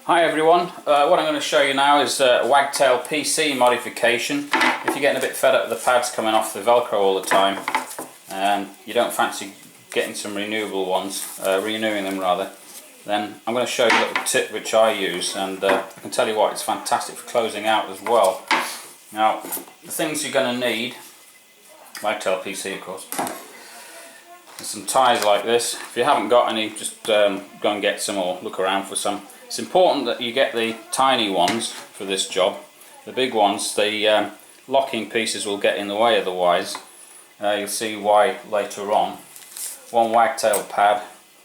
Hi everyone, what I'm going to show you now is a Wagtail PC modification. If you're getting a bit fed up with the pads coming off the Velcro all the time and you don't fancy getting some renewable ones, renewing them rather, then I'm going to show you a little tip which I use, and I can tell you what, it's fantastic for closing out as well. Now, the things you're going to need, Wagtail PC of course, and some ties like this. If you haven't got any, just go and get some or look around for some. It's important that you get the tiny ones for this job. The big ones, the locking pieces will get in the way otherwise. You'll see why later on. One Wagtail pad,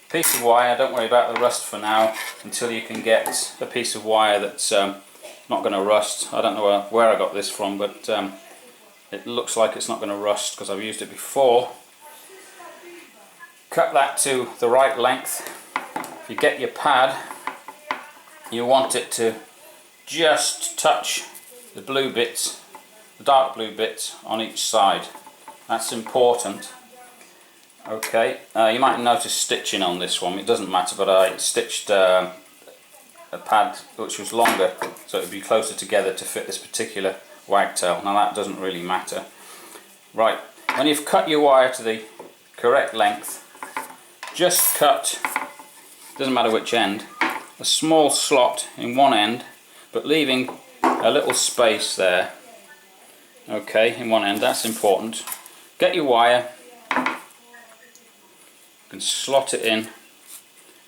piece of wire. Don't worry about the rust for now until you can get a piece of wire that's not going to rust. I don't know where I got this from, but it looks like it's not going to rust because I've used it before. Cut that to the right length. If you get your pad, you want it to just touch the blue bits, the dark blue bits on each side. That's important. Okay, you might notice stitching on this one. It doesn't matter, but I stitched a pad which was longer so it would be closer together to fit this particular Wagtail. Now that doesn't really matter. Right, when you've cut your wire to the correct length, just cut, doesn't matter which end, a small slot in one end, but leaving a little space there. Okay, in one end, that's important. Get your wire, you can slot it in,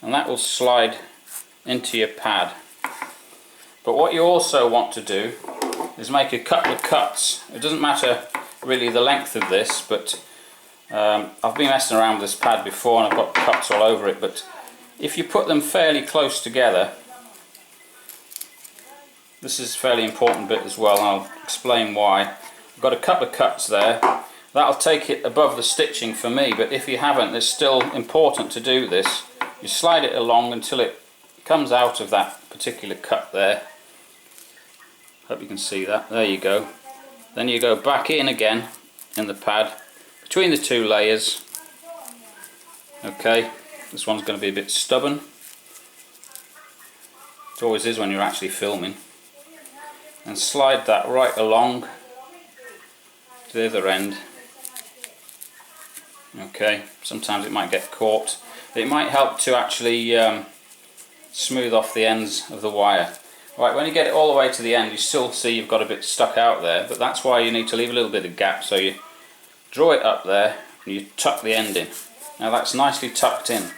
and that will slide into your pad. But what you also want to do is make a couple of cuts. It doesn't matter really the length of this, but I've been messing around with this pad before and I've got cuts all over it, but if you put them fairly close together, this is a fairly important bit as well, and I'll explain why. I've got a couple of cuts there. That'll take it above the stitching for me, but if you haven't, it's still important to do this. You slide it along until it comes out of that particular cut there. Hope you can see that. There you go. Then you go back in again in the pad between the two layers. Okay, this one's going to be a bit stubborn. It always is when you're actually filming. And slide that right along to the other end. Okay, sometimes it might get caught. It might help to actually smooth off the ends of the wire. Right, when you get it all the way to the end, you still see you've got a bit stuck out there, but that's why you need to leave a little bit of gap. So you draw it up there and you tuck the end in. Now that's nicely tucked in.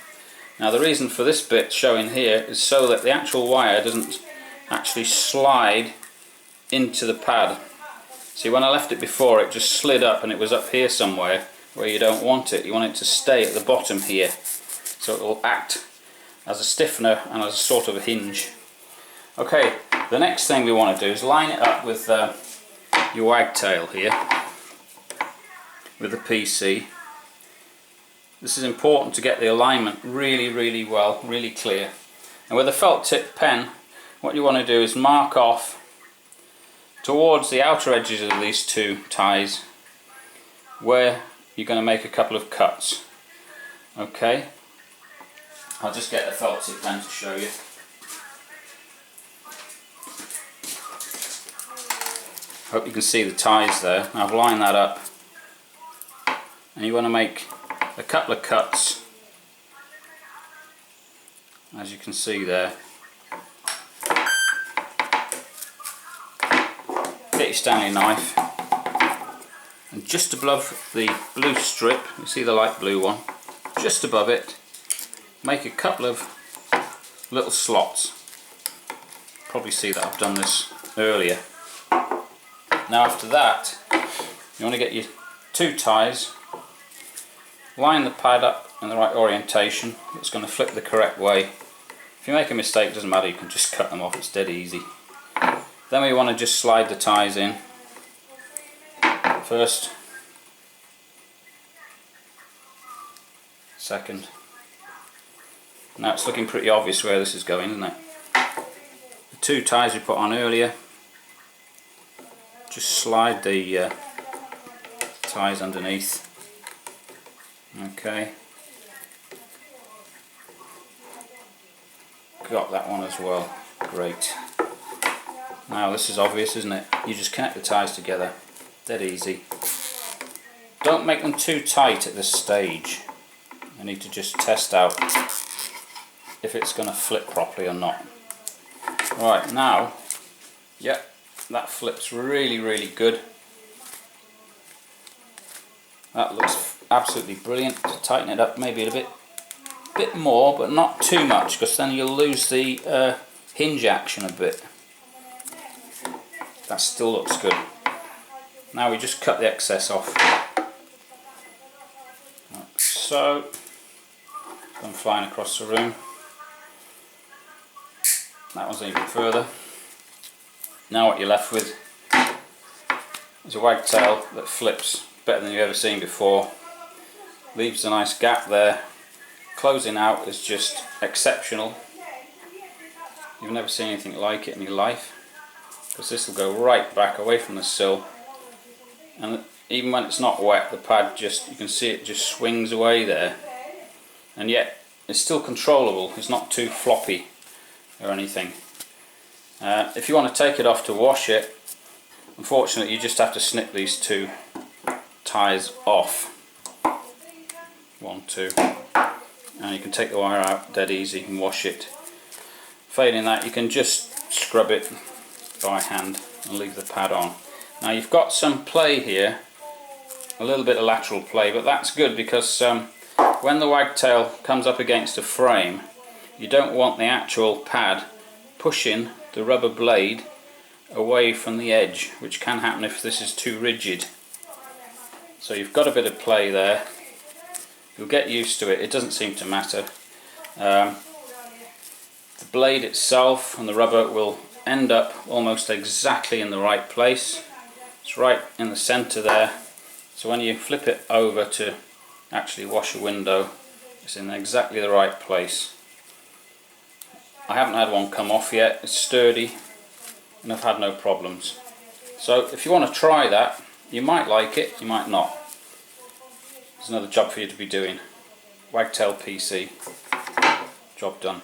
Now the reason for this bit showing here is so that the actual wire doesn't actually slide into the pad. See, when I left it before, it just slid up and it was up here somewhere where you don't want it. You want it to stay at the bottom here, so it will act as a stiffener and as a sort of a hinge. Okay, the next thing we want to do is line it up with your Wagtail here, with the PC. This is important to get the alignment really well, really clear. And with a felt tip pen, what you want to do is mark off towards the outer edges of these two ties where you're going to make a couple of cuts. Okay, I'll just get the felt tip pen to show you. Hope you can see the ties there. I've lined that up, and you want to make a couple of cuts, as you can see there. Get your Stanley knife, and just above the blue strip, you see the light blue one, just above it, make a couple of little slots. Probably see that I've done this earlier. Now after that, you want to get your two ties, line the pad up in the right orientation. It's going to flip the correct way. If you make a mistake, it doesn't matter, you can just cut them off, it's dead easy. Then we want to just slide the ties in. First, second. Now it's looking pretty obvious where this is going, isn't it? The two ties we put on earlier, just slide the ties underneath. Okay, got that one as well. Great. Now this is obvious, isn't it? You just connect the ties together. Dead easy. Don't make them too tight at this stage. I need to just test out if it's going to flip properly or not. Right, now, yep, that flips really good. That looks absolutely brilliant. Tighten it up maybe a bit more, but not too much, because then you'll lose the hinge action a bit. That still looks good. Now we just cut the excess off. Like so. Gone flying across the room. That one's even further. Now what you're left with is a wagtail that flips better than you've ever seen before. Leaves a nice gap there. Closing out is just exceptional. You've never seen anything like it in your life, because this will go right back away from the sill, and even when it's not wet, the pad just, you can see it just swings away there, and yet it's still controllable. It's not too floppy or anything. If you want to take it off to wash it, unfortunately you just have to snip these two ties off. 1, 2, and you can take the wire out dead easy and wash it. Failing that, you can just scrub it by hand and leave the pad on. Now you've got some play here, a little bit of lateral play, but that's good, because when the wagtail comes up against a frame, you don't want the actual pad pushing the rubber blade away from the edge, which can happen if this is too rigid. So you've got a bit of play there. You'll get used to it. It doesn't seem to matter. The blade itself and the rubber will end up almost exactly in the right place. It's right in the center there. So when you flip it over to actually wash a window, it's in exactly the right place. I haven't had one come off yet. It's sturdy and I've had no problems. So if you want to try that, you might like it, you might not. There's another job for you to be doing. Wagtail PC. Job done.